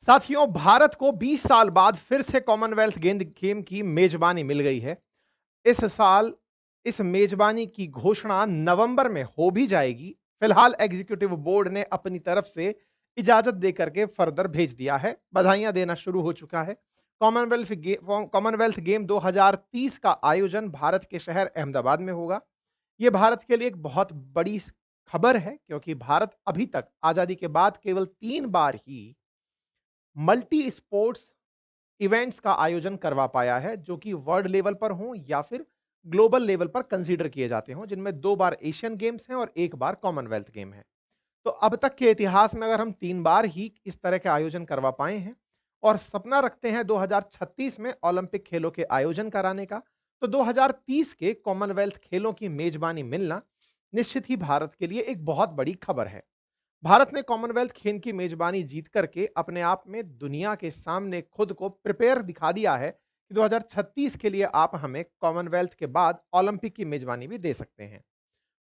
साथियों, भारत को 20 साल बाद फिर से कॉमनवेल्थ गेंद गेम की मेजबानी मिल गई है। इस साल इस मेजबानी की घोषणा नवंबर में हो भी जाएगी। फिलहाल एग्जीक्यूटिव बोर्ड ने अपनी तरफ से इजाजत देकर के फर्दर भेज दिया है। बधाइयां देना शुरू हो चुका है। कॉमनवेल्थ गेम 2030 का आयोजन भारत के शहर अहमदाबाद में होगा। यह भारत के लिए एक बहुत बड़ी खबर है, क्योंकि भारत अभी तक आजादी के बाद केवल 3 बार ही मल्टी स्पोर्ट्स इवेंट्स का आयोजन करवा पाया है, जो कि वर्ल्ड लेवल पर हों या फिर ग्लोबल लेवल पर कंसीडर किए जाते हों, जिनमें 2 बार एशियन गेम्स हैं और 1 बार कॉमनवेल्थ गेम है। तो अब तक के इतिहास में अगर हम 3 बार ही इस तरह के आयोजन करवा पाए हैं और सपना रखते हैं 2036 में ओलंपिक खेलों के आयोजन कराने का, तो 2030 के कॉमनवेल्थ खेलों की मेजबानी मिलना निश्चित ही भारत के लिए एक बहुत बड़ी खबर है। भारत ने कॉमनवेल्थ खेल की मेजबानी जीत करके अपने आप में दुनिया के सामने खुद को प्रिपेयर दिखा दिया है कि 2036 के लिए आप हमें कॉमनवेल्थ के बाद ओलंपिक की मेजबानी भी दे सकते हैं।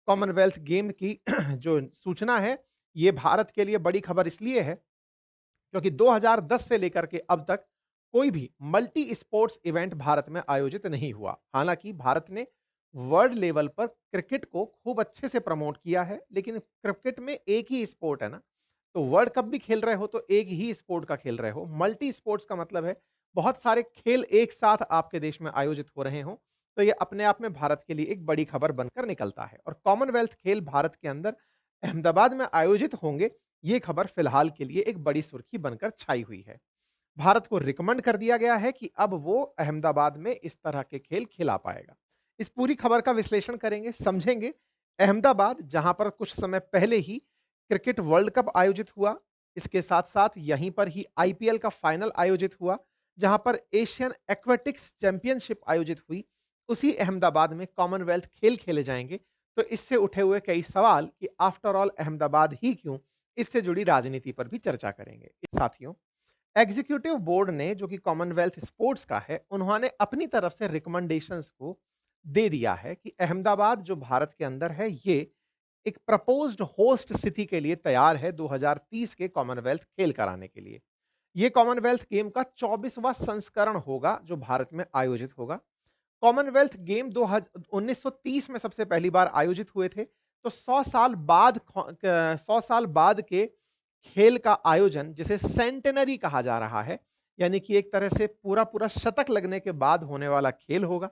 कॉमनवेल्थ गेम की जो सूचना है, ये भारत के लिए बड़ी खबर इसलिए है क्योंकि 2010 से लेकर के अब तक कोई भी मल्टी स्पोर्ट्स इवेंट भारत में आयोजित नहीं हुआ। हालांकि भारत ने वर्ल्ड लेवल पर क्रिकेट को खूब अच्छे से प्रमोट किया है, लेकिन क्रिकेट में एक ही स्पोर्ट है ना, तो वर्ल्ड कप भी खेल रहे हो तो एक ही स्पोर्ट का खेल रहे हो। मल्टी स्पोर्ट्स का मतलब है बहुत सारे खेल एक साथ आपके देश में आयोजित हो रहे हों। तो ये अपने आप में भारत के लिए एक बड़ी खबर बनकर निकलता है और कॉमनवेल्थ खेल भारत के अंदर अहमदाबाद में आयोजित होंगे, ये खबर फिलहाल के लिए एक बड़ी सुर्खी बनकर छाई हुई है। भारत को रिकमेंड कर दिया गया है कि अब वो अहमदाबाद में इस तरह के खेल खिला पाएगा। इस पूरी खबर का विश्लेषण करेंगे, समझेंगे। अहमदाबाद, जहां पर कुछ समय पहले ही क्रिकेट वर्ल्ड कप आयोजित हुआ, इसके साथ-साथ यहीं पर ही आईपीएल का फाइनल आयोजित हुआ, जहां पर एशियन एक्वेटिक्स चैंपियनशिप आयोजित हुई, उसी अहमदाबाद में कॉमनवेल्थ खेल खेले जाएंगे। तो इससे उठे हुए कई सवाल कि आफ्टर ऑल अहमदाबाद ही क्यों, इससे जुड़ी राजनीति पर भी चर्चा करेंगे। साथियों, एग्जीक्यूटिव बोर्ड ने, जो कि कॉमनवेल्थ स्पोर्ट्स का है, उन्होंने अपनी तरफ से रिकमेंडेशंस को दे दिया है कि अहमदाबाद जो भारत के अंदर है, ये एक प्रपोज्ड होस्ट सिटी के लिए तैयार है 2030 के कॉमनवेल्थ खेल कराने के लिए। ये कॉमनवेल्थ गेम का 24वां संस्करण होगा जो भारत में आयोजित होगा। कॉमनवेल्थ गेम 1930 में सबसे पहली बार आयोजित हुए थे। तो 100 साल बाद के खेल का आयोजन, जिसे सेंटेनरी कहा जा रहा है, यानी कि एक तरह से पूरा पूरा शतक लगने के बाद होने वाला खेल होगा।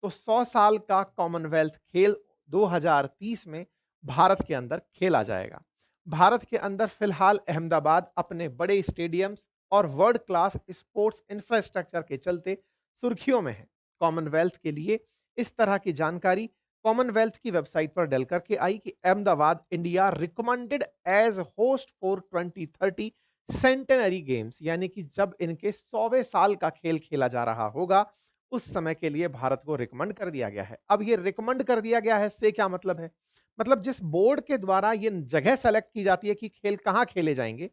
तो 100 साल का कॉमनवेल्थ खेल 2030 में भारत के अंदर खेला जाएगा। भारत के अंदर फिलहाल अहमदाबाद अपने बड़े स्टेडियम्स और वर्ल्ड क्लास स्पोर्ट्स इंफ्रास्ट्रक्चर के चलते सुर्खियों में है। कॉमनवेल्थ के लिए इस तरह की जानकारी कॉमनवेल्थ की वेबसाइट पर डल करके आई कि Ahmedabad India recommended as host for 2030 centenary games, यानी कि जब इनके 100वें साल का खेल खेला जा रहा होगा, उस समय के लिए भारत को रिकमेंड कर दिया गया है। अब ये रिकमेंड कर दिया गया है से क्या मतलब है? मतलब जिस बोर्ड के द्वारा ये जगह सेलेक्ट की जाती है कि खेल कहाँ खेले जाएँगे,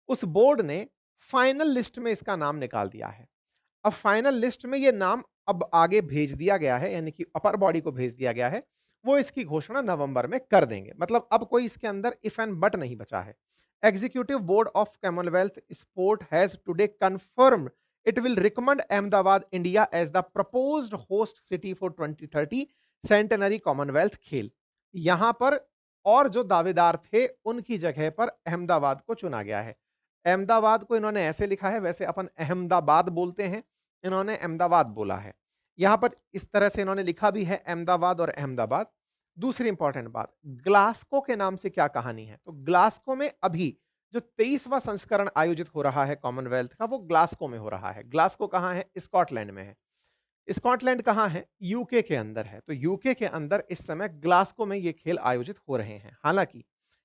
उस बोर्ड ने फाइनल लिस्ट में इसका नाम निकाल दिया है। अब फाइनल लिस्ट में ये नाम अब आगे भेज दिया गया है, यानी कि अपर बॉडी को भेज दिया गया है। वो इसकी घोषणा नवंबर में कर देंगे। मतलब अब कोई इसके अंदर इफ एंड बट नहीं बचा है। Executive board of Commonwealth sport has today confirmed it will recommend Ahmedabad, India as the proposed host city for 2030 centenary Commonwealth खेल। यहां पर और जो दावेदार थे, उनकी जगह पर अहमदाबाद को चुना गया है। अहमदाबाद को इन्होंने ऐसे लिखा है, वैसे अपन अहमदाबाद बोलते हैं, इन्होंने अहमदाबाद बोला है। यहां पर इस तरह से इन्होंने लिखा भी है, अहमदाबाद और अहमदाबाद। दूसरी इंपॉर्टेंट बात, ग्लासको के नाम से क्या कहानी है? तो ग्लासको में अभी जो 23वां संस्करण आयोजित हो रहा है कॉमनवेल्थ का, वो ग्लासको में हो रहा है। ग्लासको कहाँ है? स्कॉटलैंड में है। स्कॉटलैंड कहाँ है? यूके के अंदर है। तो यूके के अंदर इस समय ग्लासको में ये खेल आयोजित हो रहे हैं। हालांकि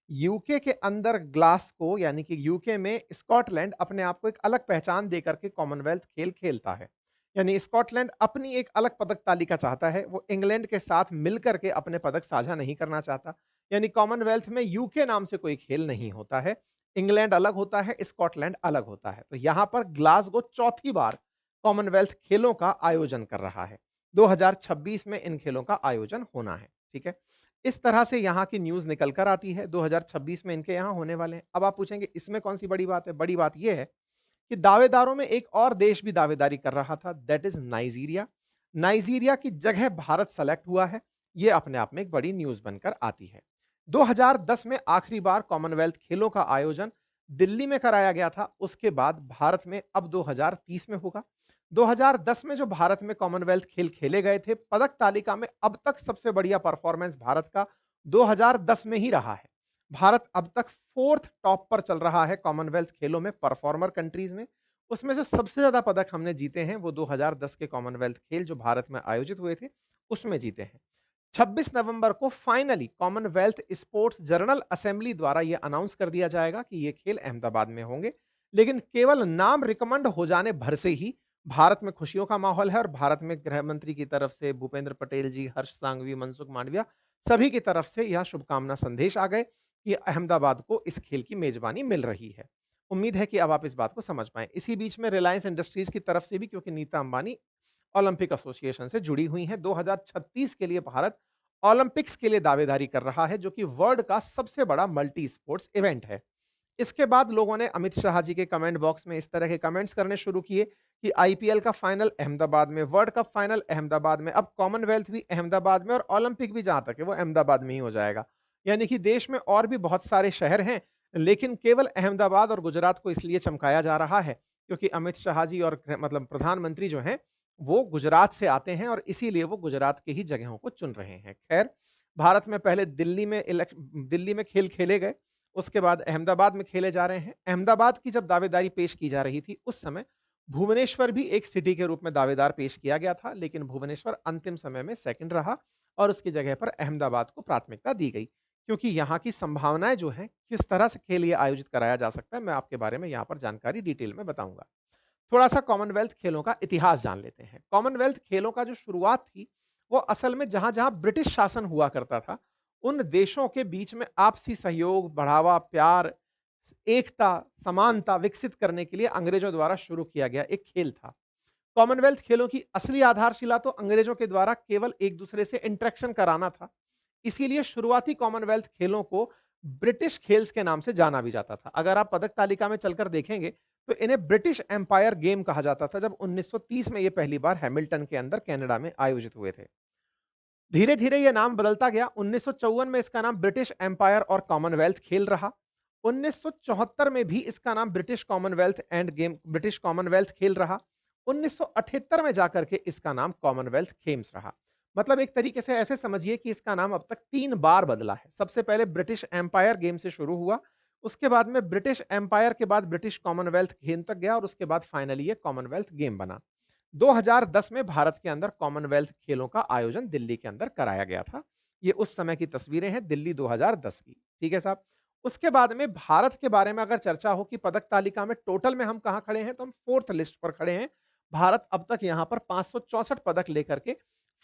यूके के अंदर ग्लासको, यानी कि यूके में स्कॉटलैंड अपने आप को एक अलग पहचान देकर के कॉमनवेल्थ खेल खेलता है। यानी स्कॉटलैंड अपनी एक अलग पदक तालिका चाहता है, वो इंग्लैंड के साथ मिलकर के अपने पदक साझा नहीं करना चाहता। यानी कॉमनवेल्थ में यूके नाम से कोई खेल नहीं होता है। इंग्लैंड अलग होता है, स्कॉटलैंड अलग होता है। तो यहां पर ग्लासगो चौथी बार कॉमनवेल्थ खेलों का आयोजन कर रहा है। 2026 में इन खेलों का आयोजन होना है। ठीक है? इस तरह से यहाँ की न्यूज़ निकल कर आती है, 2026 में इनके यहाँ होने वाले हैं। अब आप पूछेंगे इसमें कौन-सी बड़ी बात है? बड़ी बात ये है कि दावेदारों में एक और देश भी दावेदारी कर रहा था, दैट इज़ नाइजीरिया। नाइजीरिया की जगह भारत सेलेक्ट हुआ है, ये अपने आप में एक बड़ी न्यूज़ बनकर आती है। 2010 में आखिरी बार कॉमनवेल्थ खेलों का आयोजन दिल्ली में कराया गया था, उसके बाद भारत में अब 2030 में होगा। 2010 में जो भारत में कॉमनवेल्थ खेल खेले गए थे, पदक तालिका में अब तक सबसे बढ़िया परफॉर्मेंस भारत का 2010 में ही रहा है। भारत अब तक 4th टॉप पर चल रहा है कॉमनवेल्थ खेलों में परफॉर्मर कंट्रीज़ में। उसमें से सबसे ज़्यादा पदक हमने जीते हैं, वो 2010 के कॉमनवेल्थ खेल जो भारत में आयोजित हुए थे, उसमें जीते हैं। 26 नवंबर को finally Commonwealth sports journal assembly द्वारा यह अनाउंस कर दिया जाएगा कि ये खेल अहमदाबाद में होंगे। लेकिन केवल नाम रिकमेंड हो जाने भर से ही भारत में खुशियों का माहौल है और भारत में गृह मंत्री की तरफ से भूपेंद्र पटेल जी, हर्ष सांघवी, मनसुख मांडविया सभी की तरफ से यह शुभकामना संदेश आ गए कि अहमदाबाद को इस खेल की मेजबानी मिल रही है। उम्मीद है कि अब आप इस बात को समझ पाएँ। इसी बीच में रिलायंस इंडस्ट्रीज़ की तरफ से भी, क्योंकि नीता अंबानी ओलंपिक एसोसिएशन से जुड़ी हुई हैं, 2036 के लिए भारत ओलंपिक्स के लिए दावेदारी कर रहा है, जो कि वर्ल्ड का सबसे बड़ा मल्टी स्पोर्ट्स इवेंट है। इसके बाद लोगों ने अमित शाह जी के कमेंट बॉक्स में इस तरह के कमेंट्स करने शुरू किए कि आईपीएल का फाइनल अहमदाबाद में, वर्ल्ड कप फाइनल अहमदाबाद में, अब कॉमनवेल्थ भी अहमदाबाद में और ओलंपिक भी जहां तक है वो अहमदाबाद में ही हो जाएगा। यानी कि देश में और भी बहुत सारे शहर हैं, लेकिन केवल अहमदाबाद और गुजरात को इसलिए चमकाया जा रहा है क्योंकि अमित शाह जी और मतलब प्रधानमंत्री जो हैं वो गुजरात से आते हैं और इसीलिए वो गुजरात के ही जगहों को चुन रहे हैं। खैर, भारत में पहले दिल्ली में खेल खेले गए, उसके बाद अहमदाबाद में खेले जा रहे हैं। अहमदाबाद की जब दावेदारी पेश की जा रही थी, उस समय भुवनेश्वर भी एक सिटी के रूप में दावेदार पेश किया गया था, लेकिन भुवनेश्वर अंतिम समय में सेकंड रहा और उसकी जगह पर अहमदाबाद को प्राथमिकता दी गई। क्योंकि यहाँ की संभावनाएं जो हैं, किस तरह से खेल ये आयोजित कराया जा सकता है, मैं आपके बारे में यहाँ पर जानकारी डिटेल में बताऊंगा। थोड़ा-सा कॉमनवेल्थ खेलों का इतिहास जान लेते हैं। कॉमनवेल्थ खेलों का जो शुरुआत थी, वो असल में जहाँ-जहाँ ब्रिटिश शासन हुआ करता था, उन देशों के बीच में आपसी सहयोग, बढ़ावा, प्यार, एकता, समानता विकसित करने के लिए अंग्रेजों द्वारा शुरू किया गया एक खेल था। कॉमनवेल्थ खेलों की असली आधारशिला तो अंग्रेजों के द्वारा केवल एक-दूसरे से इंटरेक्शन कराना था। इसीलिए शुरुआती कॉमनवेल्थ खेलों को ब्रिटिश खेल्स के नाम से जाना भी जाता था। अगर आप पदक तालिका में चलकर देखेंगे, तो इन्हें ब्रिटिश एम्पायर गेम कहा जाता था, जब 1930 में ये पहली बार हैमिल्टन के अंदर कनाडा में आयोजित हुए थे। धीरे-धीरे ये नाम बदलता गया। 1954 में इसका नाम ब्रिटिश एम्पायर और कॉमनवेल्थ खेल रहा। 1974 में भी इसका नाम ब्रिटिश कॉमनवेल्थ खेल रहा। 1978 में जाकर के इसका नाम कॉमनवेल्थ गेम्स रहा। मतलब एक तरीके से ऐसे समझिए कि इसका नाम अब तक 3 बार बदला है। सबसे पहले ब्रिटिश एम्पायर गेम से शुरू हुआ, उसके बाद में ब्रिटिश एम्पायर के बाद ब्रिटिश कॉमनवेल्थ गेम तक गया और उसके बाद फाइनली ये कॉमनवेल्थ गेम बना। 2010 में भारत के अंदर कॉमनवेल्थ खेलों का आयोजन दिल्ली के अंदर कराया गया था। ये उस समय की तस्वीरें हैं दिल्ली 2010 की। ठीक है साहब? उसके बाद में भारत के बारे में अगर चर्चा हो कि पदक तालिका में टोटल में हम कहाँ खड़े हैं, तो हम 4th लिस्ट पर खड़े हैं। भारत अब तक यहाँ पर 564 पदक लेकर के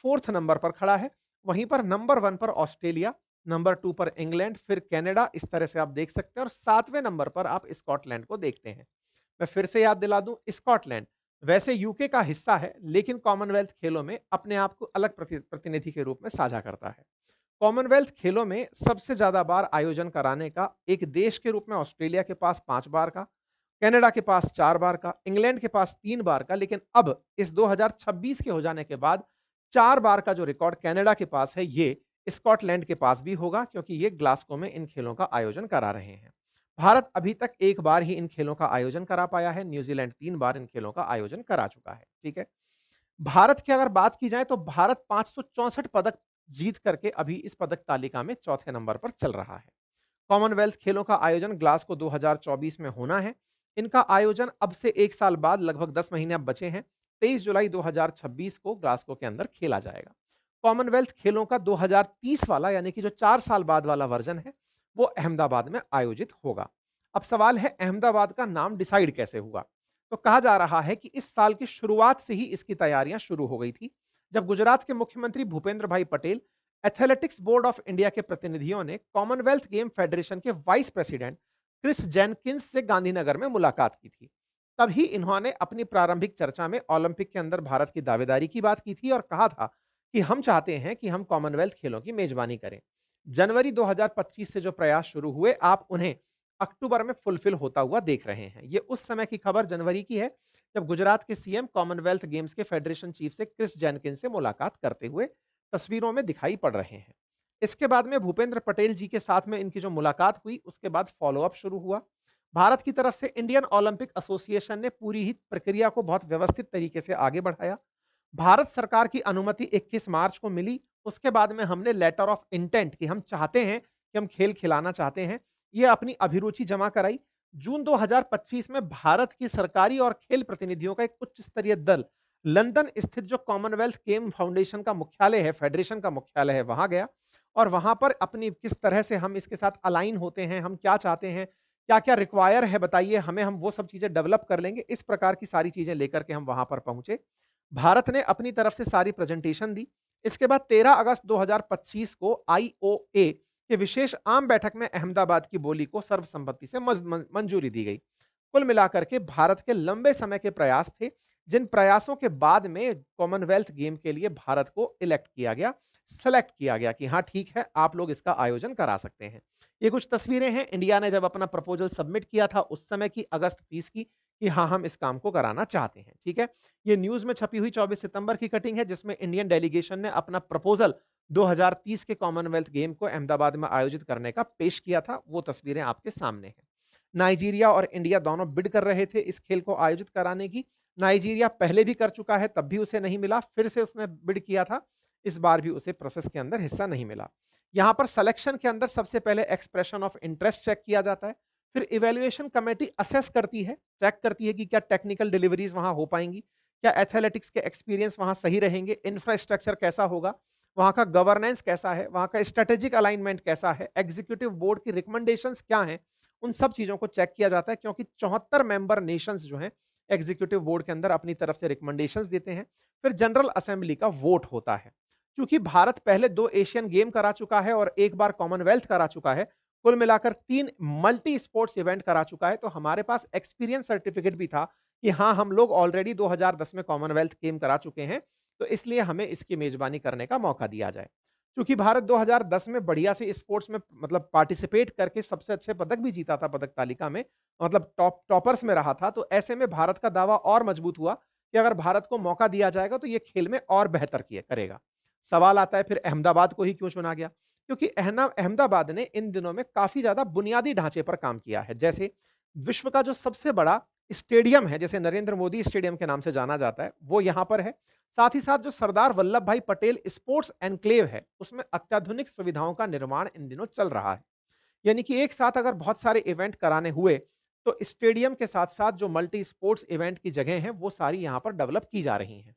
4th नंबर पर खड़ा है। वहीं पर नंबर 1 पर ऑस्ट्रेलिया, नंबर 2 पर इंग्लैंड, फिर कनाडा, इस तरह से आप देख सकते हैं और 7वें नंबर पर आप स्कॉटलैंड को देखते हैं। मैं फिर से याद दिला दूं, स्कॉटलैंड वैसे यूके का हिस्सा है, लेकिन कॉमनवेल्थ खेलों में अपने आप को अलग प्रतिनिधि के रूप में साझा करता है। कॉमनवेल्थ खेलों में सबसे ज्यादा बार आयोजन कराने का एक देश के रूप में ऑस्ट्रेलिया के पास 5 बार का, कनाडा के पास 4 बार का, इंग्लैंड के पास 3 बार का, लेकिन अब इस 2026 के हो जाने के बाद 4 बार का जो रिकॉर्ड कनाडा के पास है, ये स्कॉटलैंड के पास भी होगा, क्योंकि ये ग्लासगो में इन खेलों का आयोजन करा रहे हैं। भारत अभी तक 1 बार ही इन खेलों का आयोजन करा पाया है, न्यूजीलैंड 3 बार इन खेलों का आयोजन करा चुका है। ठीक है? भारत की अगर बात की जाए तो भारत 564 पदक जीत करके अभी इस पदक तालिका में चौथे नंबर पर चल रहा है। कॉमनवेल्थ खेलों का आयोजन ग्लासगो 2024 में होना है। इनका आयोजन अब से 1 साल बाद, लगभग 10 महीने अब बचे हैं, 23 जुलाई 2026 को ग्लासगो के अंदर खेला जाएगा। कॉमनवेल्थ खेलों का 2030 वाला, यानी कि जो 4 साल बाद वाला वर्जन है, वो अहमदाबाद में आयोजित होगा। अब सवाल है, अहमदाबाद का नाम डिसाइड कैसे हुआ? तो कहा जा रहा है कि इस साल की शुरुआत से ही इसकी तैयारियां शुरू हो गई थी, जब गुजरात के मुख्यमंत्री भूपेंद्र भाई Patel, athletics board of India के प्रतिनिधियों ने कॉमनवेल्थ गेम फेडरेशन के वाइस प्रेसिडेंट क्रिस जेनकिंस से गांधीनगर में मुलाकात की थी। तभी इन्होंने अपनी प्रारंभिक चर्चा में ओलंपिक के अंदर भारत की दावेदारी की बात की थी और कहा था कि हम चाहते हैं कि हम कॉमनवेल्थ खेलों की मेजबानी करें। जनवरी 2025 से जो प्रयास शुरू हुए, आप उन्हें अक्टूबर में फुलफिल होता हुआ देख रहे हैं। ये उस समय की खबर जनवरी की है, जब गुजरात के सीएम कॉमनवेल्थ गेम्स के फेडरेशन चीफ से क्रिस जेनकिन से मुलाकात करते हुए तस्वीरों में दिखाई पड़ रहे हैं। इसके बाद में भूपेंद्र पटेल जी के साथ में इनकी जो मुलाकात हुई, उसके बाद फॉलो अप शुरू हुआ। भारत की तरफ से इंडियन ओलंपिक एसोसिएशन ने पूरी ही प्रक्रिया को बहुत व्यवस्थित तरीके से आगे बढ़ाया। भारत सरकार की अनुमति 21 मार्च को मिली। उसके बाद में हमने लेटर ऑफ इंटेंट कि हम चाहते हैं कि हम खेल खिलाना चाहते हैं, ये अपनी अभिरुचि जमा कराई। जून 2025 में भारत की सरकारी और खेल प्रतिनिधियों का एक उच्च स्तरीय दल लंदन स्थित जो कॉमनवेल्थ गेम फाउंडेशन का मुख्यालय है, फेडरेशन का मुख्यालय है, वहां गया और वहां पर अपनी किस तरह से हम इसके साथ अलाइन होते हैं, हम क्या चाहते हैं, क्या-क्या रिक्वायर है बताइए हमें, हम वो सब चीजें डेवलप कर लेंगे। इस प्रकार की सारी चीजें लेकर के हम वहां पर पहुंचे। भारत ने अपनी तरफ से सारी प्रेजेंटेशन दी। इसके बाद 13 अगस्त 2025 को आईओए के विशेष आम बैठक में अहमदाबाद की बोली को सर्वसम्मति से मंजूरी दी गई। कुल मिलाकर के भारत के लंबे समय के प्रयास थे, जिन प्रयासों के बाद में कॉमनवेल्थ गेम के लिए भारत को इलेक्ट किया गया, सेलेक्ट किया गया कि हाँ ठीक है, आप लोग इसका आयोजन करा सकते हैं। ये कुछ तस्वीरें हैं इंडिया ने जब अपना प्रपोजल सबमिट किया था उस समय की, अगस्त 30 की, कि हाँ हम इस काम को कराना चाहते हैं। ठीक है, ये न्यूज़ में छपी हुई 24 सितंबर की कटिंग है, जिसमें इंडियन डेलीगेशन ने अपना प्रपोजल 2030 के कॉमनवेल्थ गेम को अहमदाबाद में आयोजित करने का पेश किया था। वो तस्वीरें आपके सामने हैं। नाइजीरिया और इंडिया दोनों बिड कर रहे थे इस खेल को आयोजित कराने की। नाइजीरिया पहले भी कर चुका है, तब भी उसे नहीं मिला, फिर से उसने बिड किया था, इस बार भी उसे प्रोसेस के अंदर हिस्सा नहीं मिला। यहाँ पर सिलेक्शन के अंदर सबसे पहले एक्सप्रेशन ऑफ इंटरेस्ट चेक किया जाता है, फिर इवैल्यूएशन कमेटी असेस करती है, चेक करती है कि क्या टेक्निकल डिलीवरीज वहाँ हो पाएँगी, क्या एथलेटिक्स के एक्सपीरियंस वहाँ सही रहेंगे, इंफ्रास्ट्रक्चर कैसा होगा, वहाँ का गवर्नेंस कैसा है, वहाँ का स्ट्रेटेजिक अलाइनमेंट कैसा है, एग्जीक्यूटिव बोर्ड की रिकमेंडेशंस क्या हैं, उन सब चीज़ों को चेक किया जाता है, क्योंकि 74 मेंबर नेशंस जो हैं एग्जीक्यूटिव बोर्ड के अंदर अपनी तरफ से रिकमेंडेशंस देते हैं। फिर जनरल असेंबली का वोट होता है। चूंकि भारत पहले 2 एशियन गेम करा चुका है और एक बार कॉमनवेल्थ करा चुका है, कुल मिलाकर 3 मल्टी स्पोर्ट्स इवेंट करा चुका है, तो हमारे पास एक्सपीरियंस सर्टिफिकेट भी था कि हाँ, हम लोग ऑलरेडी 2010 में कॉमनवेल्थ गेम करा चुके हैं, तो इसलिए हमें इसकी मेजबानी करने का मौका दिया जाए। चूंकि भारत 2010 में बढ़िया से स्पोर्ट्स में मतलब पार्टिसिपेट करके सबसे अच्छे पदक भी जीता था पदक तालिका में, मतलब टॉपर्स में रहा था, तो ऐसे में भारत का दावा और मजबूत हुआ कि अगर भारत को मौका दिया जाएगा तो ये खेल में और बेहतर किया करेगा। सवाल आता है फिर अहमदाबाद को ही क्यों चुना गया? क्योंकि अहमदाबाद ने इन दिनों में काफ़ी ज़्यादा बुनियादी ढांचे पर काम किया है। जैसे विश्व का जो सबसे बड़ा स्टेडियम है, जिसे नरेंद्र मोदी स्टेडियम के नाम से जाना जाता है, वो यहाँ पर है। साथ ही साथ जो सरदार वल्लभ भाई पटेल स्पोर्ट्स एन्क्लेव है, उसमें अत्याधुनिक सुविधाओं का निर्माण इन दिनों चल रहा है। यानी कि एक साथ अगर बहुत सारे इवेंट कराने हुए, तो स्टेडियम के साथ-साथ जो मल्टी स्पोर्ट्स इवेंट की जगह हैं, वो सारी यहाँ पर डेवलप की जा रही हैं।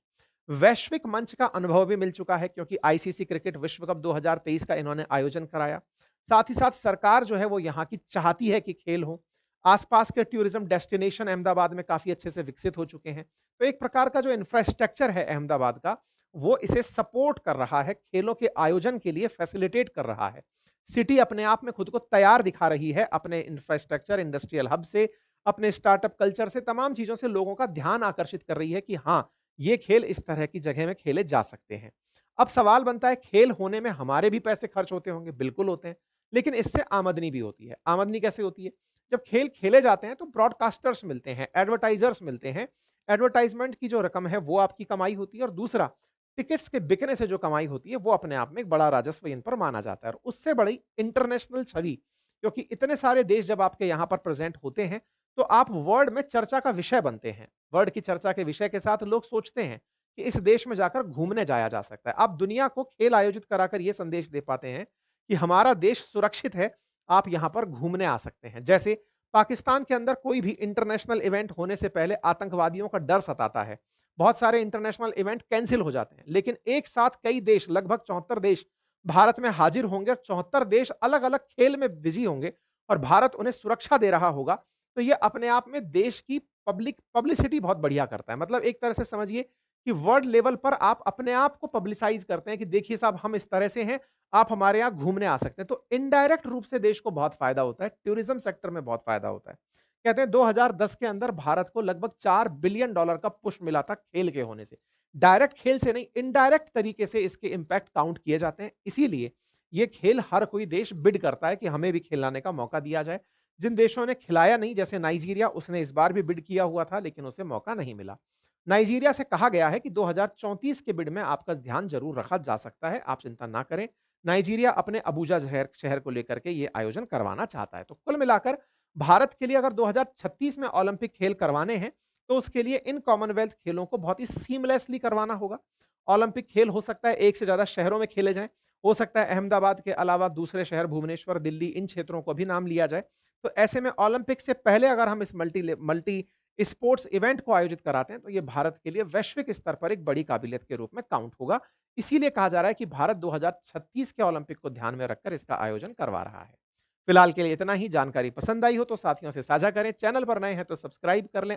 वैश्विक मंच का अनुभव भी मिल चुका है, क्योंकि आईसीसी क्रिकेट विश्व कप 2023 का इन्होंने आयोजन कराया। साथ ही साथ सरकार जो है वो यहाँ की चाहती है कि खेल हो। आसपास के टूरिज्म डेस्टिनेशन अहमदाबाद में काफ़ी अच्छे से विकसित हो चुके हैं। तो एक प्रकार का जो इंफ्रास्ट्रक्चर है अहमदाबाद का, वो इसे सपोर्ट कर रहा है, खेलों के आयोजन के लिए फैसिलिटेट कर रहा है। सिटी अपने आप में खुद को तैयार दिखा रही है अपने इंफ्रास्ट्रक्चर, इंडस्ट्रियल हब से, अपने स्टार्टअप कल्चर से, तमाम चीज़ों से लोगों का ध्यान आकर्षित कर रही है कि हाँ, ये खेल इस तरह की जगह में खेले जा सकते हैं। अब सवाल बनता है, खेल होने में हमारे भी पैसे खर्च होते होंगे, बिल्कुल होते हैं, लेकिन इससे आमदनी भी होती है। आमदनी कैसे होती है? जब खेल खेले जाते हैं तो ब्रॉडकास्टर्स मिलते हैं, एडवर्टाइज़र्स मिलते हैं। एडवर्टाइज़मेंट की जो रकम है वो आपकी कमाई होती है और दूसरा टिकट्स के बिकने से जो कमाई होती है वो अपने आप में एक बड़ा राजस्व इन पर माना जाता है और उससे बड़ी इंटरनेशनल छवि, क्योंकि इतने सारे देश जब आपके यहाँ पर प्रेज़ेंट होते हैं, तो आप वर्ल्ड में चर्चा का विषय बनते हैं। वर्ल्ड की चर्चा के विषय के साथ लोग सोचते हैं कि इस देश में जाकर घूमने जाया जा सकता है। आप दुनिया को खेल आयोजित कराकर ये संदेश दे पाते हैं कि हमारा देश सुरक्षित है, आप यहाँ पर घूमने आ सकते हैं। जैसे पाकिस्तान के अंदर कोई भी इंटरनेशनल इवेंट होने से पहले आतंकवादियों का डर सताता है। बहुत सारे इंटरनेशनल इवेंट कैंसल हो जाते हैं, लेकिन एक साथ कई देश, लगभग 74 देश भारत में हाजिर होंगे और 74 देश अलग-अलग खेल में बिज़ी होंगे और भारत उन्हें सुरक्षा दे रहा होगा, तो ये अपने आप में देश की पब्लिसिटी बहुत बढ़िया करता है। मतलब एक तरह से समझिए कि वर्ल्ड लेवल पर आप अपने आप को पब्लिसाइज़ करते हैं कि देखिए साहब हम इस तरह से हैं, आप हमारे यहाँ घूमने आ सकते हैं। तो इनडायरेक्ट रूप से देश को बहुत फ़ायदा होता है, टूरिज़्म सेक्टर में बहुत फ़ायदा होता है। कहते हैं 2010 के अंदर भारत को लगभग $4 बिलियन का पुश मिला था खेल के होने से। डायरेक्ट खेल से नहीं, इनडायरेक्ट तरीके से इसके इम्पैक्ट काउंट किए जाते हैं। इसीलिए ये खेल हर कोई देश बिड करता है कि हमें भी खिलाने का मौका दिया जाए। जिन देशों ने खिलाया नहीं जैसे नाइजीरिया, उसने इस बार भी बिड किया हुआ था लेकिन उसे मौका नहीं मिला। नाइजीरिया से कहा गया है कि 2034 के बिड में आपका ध्यान ज़रूर रखा जा सकता है, आप चिंता ना करें। नाइजीरिया अपने अबूजा शहर शहर को लेकर के ये आयोजन करवाना चाहता है। तो कुल मिलाकर भारत के लिए अगर 2036 में ओलंपिक खेल करवाने हैं, तो उसके लिए इन कॉमनवेल्थ खेलों को बहुत ही सीमलेसली करवाना होगा। ओलंपिक खेल हो सकता है एक से ज़्यादा शहरों में खेले जाएँ, हो सकता है अहमदाबाद के अलावा दूसरे शहर भुवनेश्वर, दिल्ली इन क्षेत्रों को भी नाम लिया जाए। तो ऐसे में ओलंपिक से पहले अगर हम इस मल्टी स्पोर्ट्स इवेंट को आयोजित कराते हैं, तो ये भारत के लिए वैश्विक स्तर पर एक बड़ी काबिलियत के रूप में काउंट होगा। इसीलिए कहा जा रहा है कि भारत 2036 के ओलंपिक को ध्यान में रखकर इसका आयोजन करवा रहा है। फिलहाल के लिए इतना ही। जानकारी पसंद आई हो तो साथियों से साझा करें। चैनल पर नए हैं तो सब्सक्राइब कर लें।